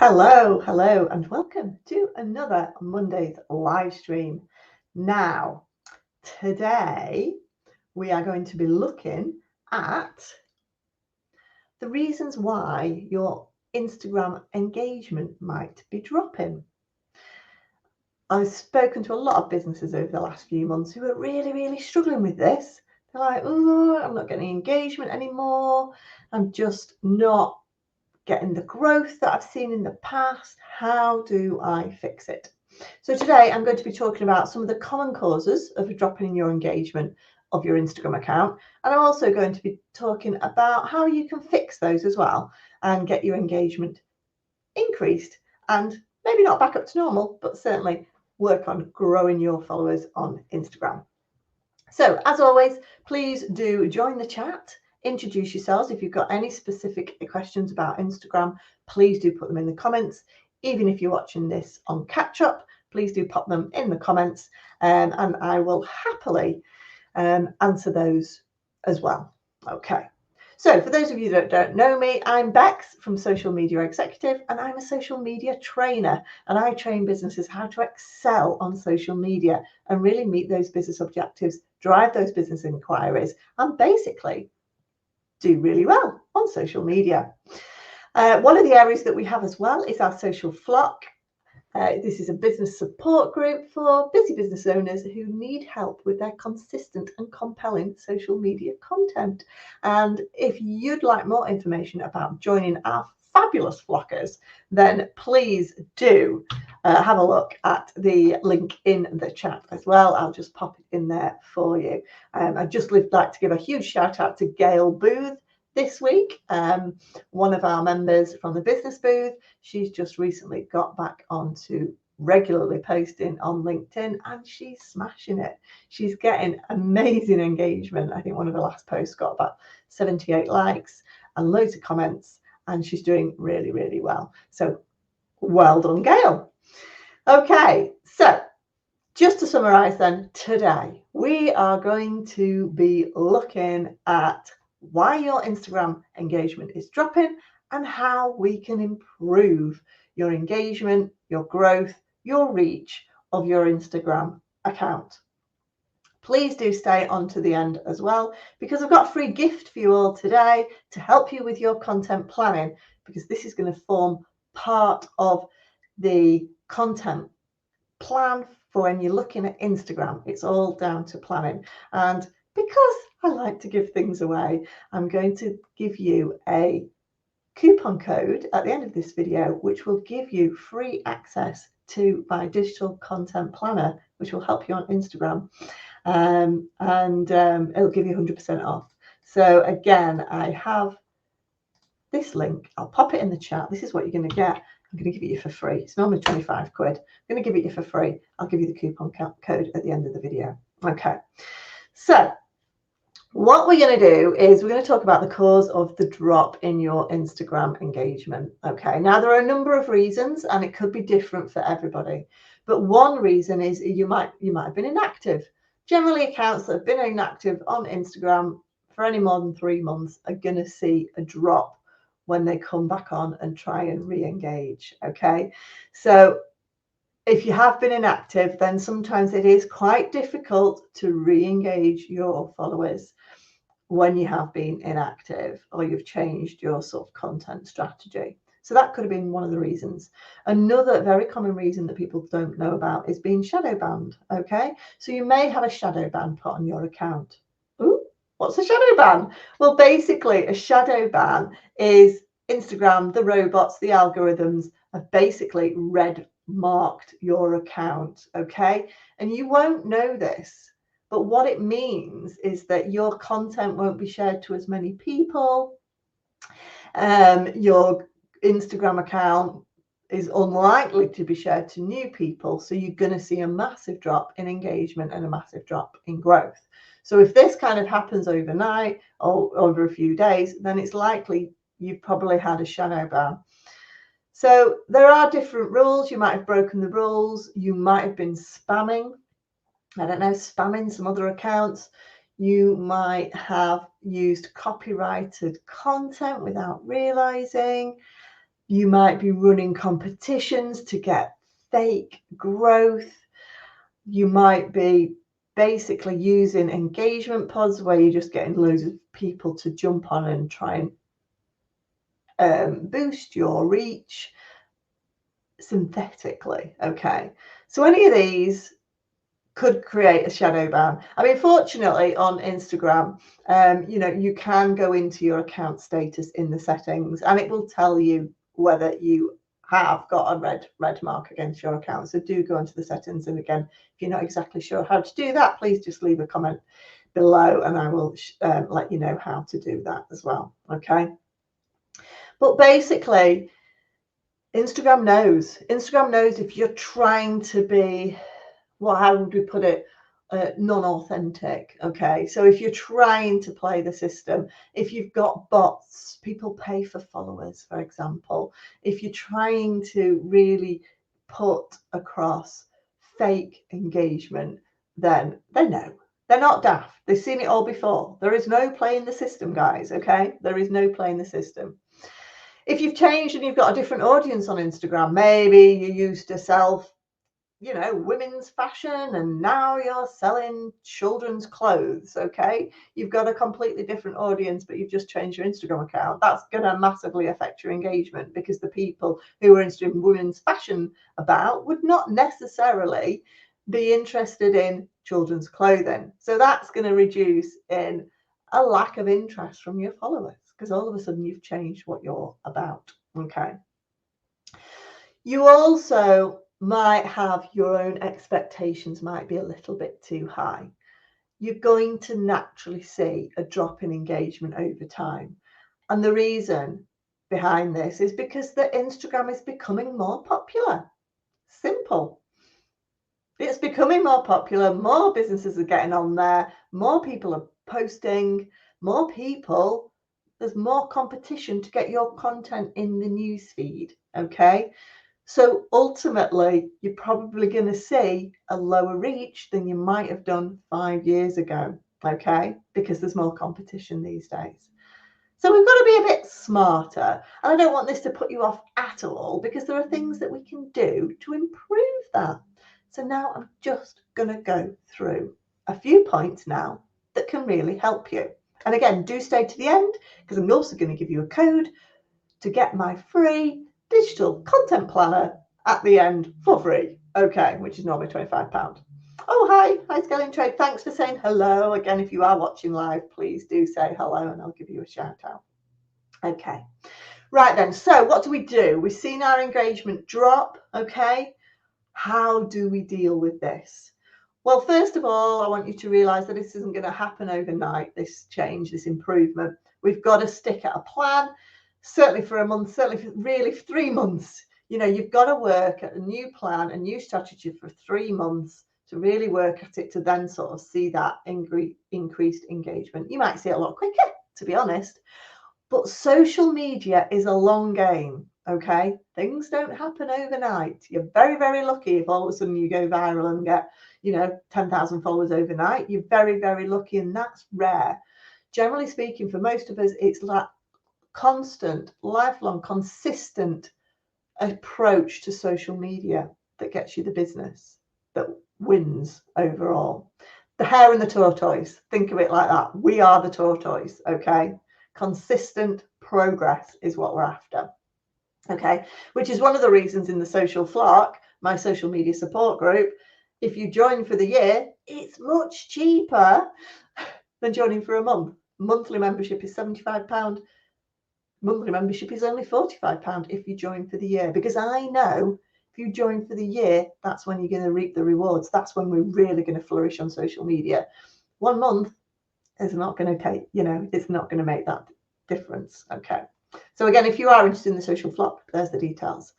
Hello, and welcome to another Monday's live stream. Now, today we are going to be looking at the reasons why your Instagram engagement might be dropping. I've spoken to a lot of businesses over the last few months who are really struggling with this. They're like, oh, I'm not getting engagement anymore. I'm just not getting the growth that I've seen in the past. How do I fix it? So today I'm going to be talking about some of the common causes of a drop in your engagement of your Instagram account. And I'm also going to be talking about how you can fix those as well and get your engagement increased and maybe not back up to normal, but certainly work on growing your followers on Instagram. So as always, please do join the chat. Introduce yourselves. If you've got any specific questions about Instagram, please do put them in the comments. Even if you're watching this on catch up, please do pop them in the comments and I will happily answer those as well. Okay. So for those of you that don't know me, I'm Bex from Social Media Executive, and I'm a social media trainer, and I train businesses how to excel on social media and really meet those business objectives, drive those business inquiries, and basically do really well on social media. One of the areas that we have as well is our social flock. This is a business support group for busy business owners who need help with their consistent and compelling social media content. And if you'd like more information about joining our fabulous flockers, then please do have a look at the link in the chat as well. I'll just pop it in there for you. I'd just like to give a huge shout out to Gail Booth this week, one of our members from the business booth. She's just recently got back onto regularly posting on LinkedIn and she's smashing it. She's getting amazing engagement. I think one of the last posts got about 78 likes and loads of comments, and she's doing really well. So well done, Gail. Okay, so just to summarize then, today we are going to be looking at why your Instagram engagement is dropping and how we can improve your engagement, your growth, your reach of your Instagram account. Please do stay on to the end as well, because I've got a free gift for you all today to help you with your content planning, because this is going to form part of the content plan for when you're looking at Instagram. It's all down to planning. And because I like to give things away, I'm going to give you a coupon code at the end of this video, which will give you free access to my digital content planner, which will help you on Instagram. It'll give you 100% off. So again, I have this link. I'll pop it in the chat. This is what you're going to get. I'm going to give it you for free. It's normally 25 quid. I'm going to give it you for free. I'll give you the coupon code at the end of the video. Okay. So what we're going to do is we're going to talk about the cause of the drop in your Instagram engagement. Okay. Now, there are a number of reasons, and it could be different for everybody. But one reason is you might have been inactive. Generally, accounts that have been inactive on Instagram for any more than 3 months are going to see a drop when they come back on and try and re-engage. Okay, so if you have been inactive, then sometimes it is quite difficult to re-engage your followers when you have been inactive or you've changed your sort of content strategy. So that could have been one of the reasons. Another very common reason that people don't know about is being shadow banned. Okay, so you may have a shadow ban put on your account. Ooh, what's a shadow ban? Well, basically, a shadow ban is Instagram, the robots, the algorithms have basically red marked your account. Okay, and you won't know this, but what it means is that your content won't be shared to as many people. Your Instagram account is unlikely to be shared to new people. So you're going to see a massive drop in engagement and a massive drop in growth. So if this kind of happens overnight or over a few days, then it's likely you've probably had a shadow ban. So there are different rules. You might have broken the rules. You might have been spamming. I don't know, spamming some other accounts. You might have used copyrighted content without realizing. You might be running competitions to get fake growth. You might be basically using engagement pods where you're just getting loads of people to jump on and try and boost your reach synthetically. Okay, so any of these could create a shadow ban. I mean, fortunately on Instagram, you can go into your account status in the settings and it will tell you whether you have got a red mark against your account. So do go into the settings, and again, if you're not exactly sure how to do that, please just leave a comment below and I will let you know how to do that as well. Okay, but basically Instagram knows if you're trying to be, well, how would we put it, non-authentic. Okay, so if you're trying to play the system, if you've got bots, people pay for followers, for example, if you're trying to really put across fake engagement, then they know. They're not daft. They've seen it all before. There is no play in the system, guys. Okay, there is no play in the system. If you've changed and you've got a different audience on Instagram, maybe you used to sell women's fashion and now you're selling children's clothes. Okay, you've got a completely different audience, but you've just changed your Instagram account. That's going to massively affect your engagement, because the people who are interested in women's fashion would not necessarily be interested in children's clothing. So that's going to reduce in a lack of interest from your followers, because all of a sudden you've changed what you're about. Okay, you also might have your own expectations might be a little bit too high. You're going to naturally see a drop in engagement over time. And the reason behind this is because the Instagram is becoming more popular. Simple. It's becoming more popular. More businesses are getting on there. More people are posting. There's more competition to get your content in the newsfeed. Okay. So ultimately, you're probably going to see a lower reach than you might have done 5 years ago, okay? Because there's more competition these days. So we've got to be a bit smarter. And I don't want this to put you off at all, because there are things that we can do to improve that. So now I'm just going to go through a few points now that can really help you. And again, do stay to the end, because I'm also going to give you a code to get my free digital content planner at the end for free. Okay, which is normally £25. Oh, hi Skelly Trade. Thanks for saying hello. Again, if you are watching live, please do say hello and I'll give you a shout out. Okay, right then. So what do? We've seen our engagement drop. Okay, how do we deal with this? Well, first of all, I want you to realize that this isn't going to happen overnight, this change, this improvement. We've got to stick at a plan. Certainly for a month, certainly really for 3 months. You've got to work at a new plan, a new strategy for 3 months to really work at it, to then sort of see that increased engagement. You might see it a lot quicker, to be honest, but social media is a long game. Okay, things don't happen overnight. You're very, very lucky if all of a sudden you go viral and get 10,000 followers overnight. You're very, very lucky, and that's rare. Generally speaking, for most of us, it's like constant, lifelong, consistent approach to social media that gets you the business, that wins overall. The hare and the tortoise, think of it like that. We are the tortoise. Okay, consistent progress is what we're after. Okay, which is one of the reasons in the Social Flock, my social media support group, if you join for the year, it's much cheaper than joining for a month. Monthly membership is £75. Monthly membership is only £45 if you join for the year, because I know if you join for the year, that's when you're going to reap the rewards. That's when we're really going to flourish on social media. 1 month is not going to take, it's not going to make that difference. Okay. So again, if you are interested in the Social Flock, there's the details.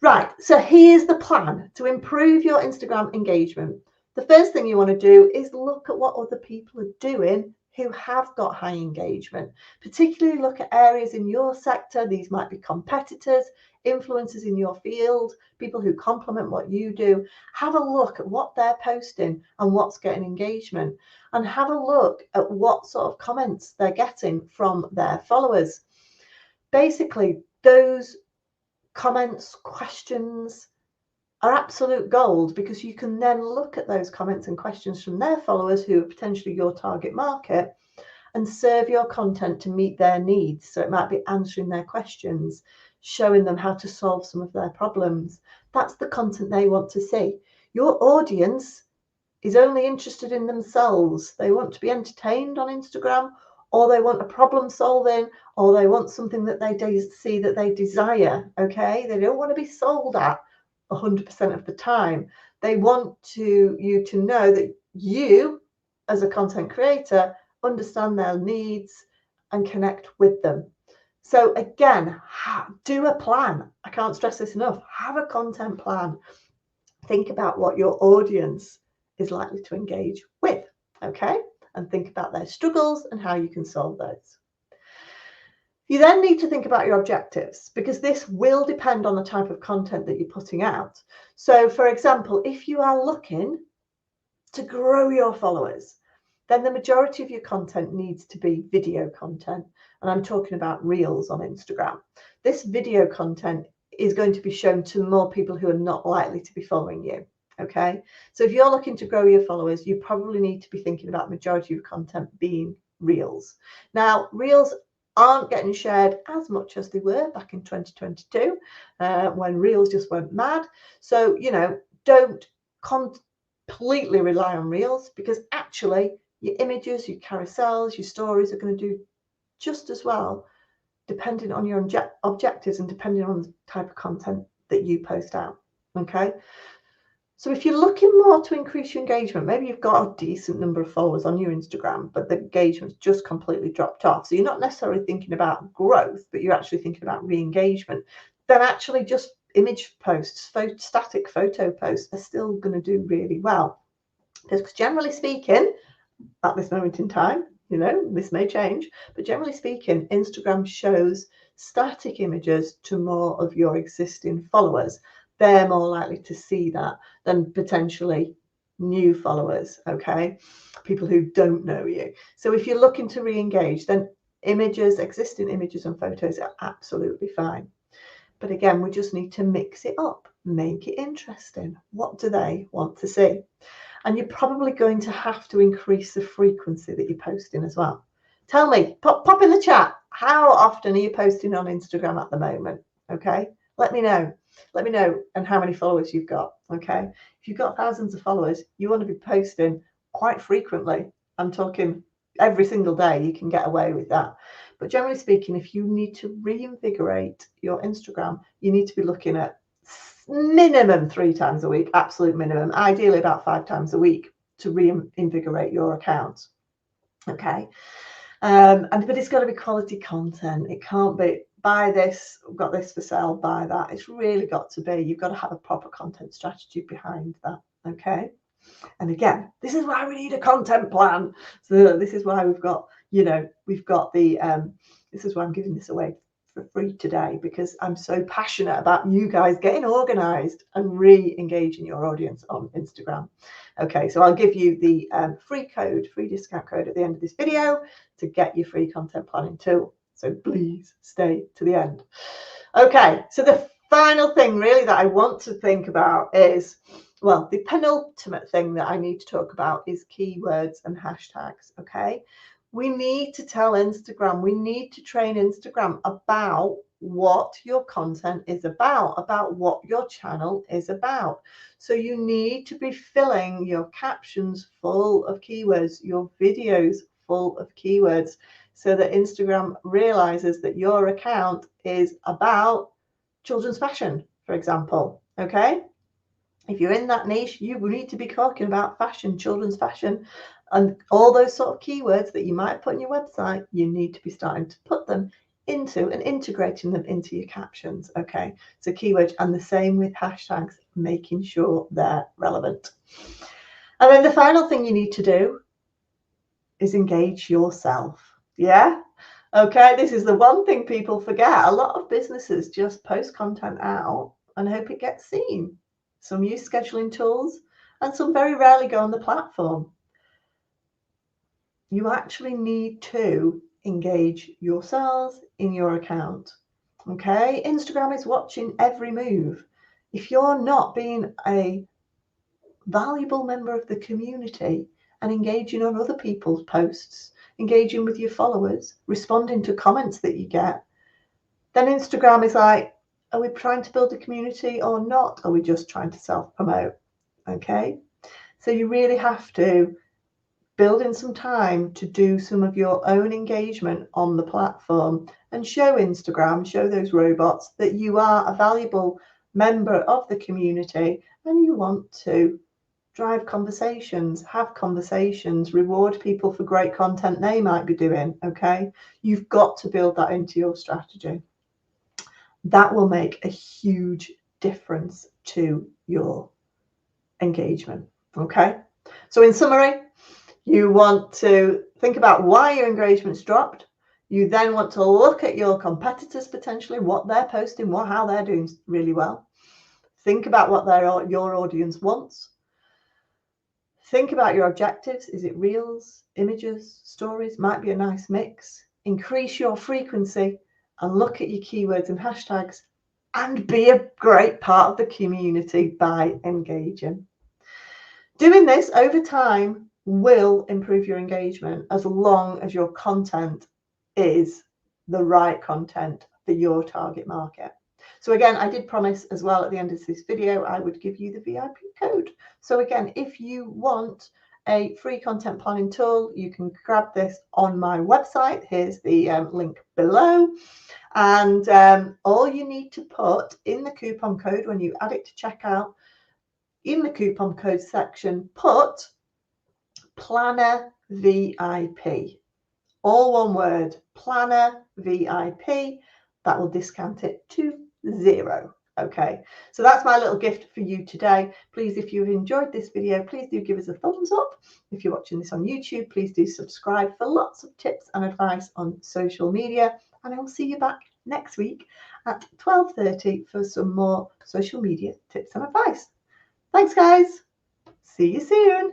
Right. So here's the plan to improve your Instagram engagement. The first thing you want to do is look at what other people are doing who have got high engagement. Particularly look at areas in your sector. These might be competitors, influencers in your field, people who complement what you do. Have a look at what they're posting and what's getting engagement, and have a look at what sort of comments they're getting from their followers. Basically, those comments, questions are absolute gold, because you can then look at those comments and questions from their followers who are potentially your target market and serve your content to meet their needs. So it might be answering their questions, showing them how to solve some of their problems. That's the content they want to see. Your audience is only interested in themselves. They want to be entertained on Instagram, or they want a problem solving, or they want something that they see that they desire. Okay, they don't want to be sold at 100% of the time. They want you to know that you, as a content creator, understand their needs and connect with them. So again, do a plan. I can't stress this enough. Have a content plan. Think about what your audience is likely to engage with, okay? And think about their struggles and how you can solve those. You then need to think about your objectives, because this will depend on the type of content that you're putting out. So for example, if you are looking to grow your followers, then the majority of your content needs to be video content. And I'm talking about Reels on Instagram. This video content is going to be shown to more people who are not likely to be following you. Okay, so if you're looking to grow your followers, you probably need to be thinking about the majority of your content being Reels. Now, Reels aren't getting shared as much as they were back in 2022 when Reels just went mad. So, don't completely rely on Reels, because actually your images, your carousels, your stories are going to do just as well, depending on your objectives and depending on the type of content that you post out. Okay, so if you're looking more to increase your engagement, maybe you've got a decent number of followers on your Instagram, but the engagement's just completely dropped off. So you're not necessarily thinking about growth, but you're actually thinking about re-engagement. Then actually just image posts, static photo posts are still going to do really well. Because generally speaking, at this moment in time, this may change, but generally speaking, Instagram shows static images to more of your existing followers. They're more likely to see that than potentially new followers, okay? People who don't know you. So if you're looking to re-engage, then existing images and photos are absolutely fine. But again, we just need to mix it up, make it interesting. What do they want to see? And you're probably going to have to increase the frequency that you're posting as well. Tell me, pop in the chat, how often are you posting on Instagram at the moment? Okay, let me know. Let me know, and how many followers you've got. Okay, if you've got thousands of followers, you want to be posting quite frequently. I'm talking every single day. You can get away with that. But generally speaking, if you need to reinvigorate your Instagram, you need to be looking at minimum 3 times a week, absolute minimum, ideally about 5 times a week, to reinvigorate your account. Okay, but it's got to be quality content. It can't be buy this, got this for sale, buy that. It's really got to be, you've got to have a proper content strategy behind that. Okay, and again, this is why we need a content plan. So this is why we've got the this is why I'm giving this away for free today, because I'm so passionate about you guys getting organized and re-engaging your audience on Instagram. Okay, so I'll give you the free discount code at the end of this video to get your free content planning tool. So please stay to the end. Okay, so the final thing really that I want to think about is, well, the penultimate thing that I need to talk about is keywords and hashtags. Okay, we need to tell Instagram, we need to train Instagram about what your content is about what your channel is about. So you need to be filling your captions full of keywords, your videos full of keywords, so that Instagram realizes that your account is about children's fashion, for example. Okay, if you're in that niche, you need to be talking about fashion, children's fashion, and all those sort of keywords that you might put on your website. You need to be starting to put them into and integrating them into your captions. Okay, so keywords, and the same with hashtags, making sure they're relevant. And then the final thing you need to do is engage yourself. Yeah, okay, this is the one thing people forget. A lot of businesses just post content out and hope it gets seen. Some use scheduling tools, and some very rarely go on the platform. You actually need to engage yourselves in your account. Okay, Instagram is watching every move. If you're not being a valuable member of the community and engaging on other people's posts, engaging with your followers, responding to comments that you get, then Instagram is like, are we trying to build a community or not? Are we just trying to self-promote? Okay, so you really have to build in some time to do some of your own engagement on the platform and show Instagram, show those robots that you are a valuable member of the community and you want to drive conversations, have conversations, reward people for great content they might be doing. Okay, you've got to build that into your strategy. That will make a huge difference to your engagement. Okay, so in summary, you want to think about why your engagement's dropped. You then want to look at your competitors potentially, what they're posting, how they're doing really well. Think about what your audience wants. Think about your objectives. Is it reels, images, stories? Might be a nice mix. Increase your frequency and look at your keywords and hashtags and be a great part of the community by engaging. Doing this over time will improve your engagement as long as your content is the right content for your target market. So again, I did promise as well at the end of this video, I would give you the VIP code. So again, if you want a free content planning tool, you can grab this on my website. Here's the link below. And all you need to put in the coupon code when you add it to checkout, in the coupon code section, put Planner VIP. All one word, Planner VIP. That will discount it to $0. Okay, so that's my little gift for you today. Please, if you've enjoyed this video, please do give us a thumbs up. If you're watching this on YouTube, please do subscribe for lots of tips and advice on social media. And I will see you back next week at 12:30 for some more social media tips and advice. Thanks, guys. See you soon.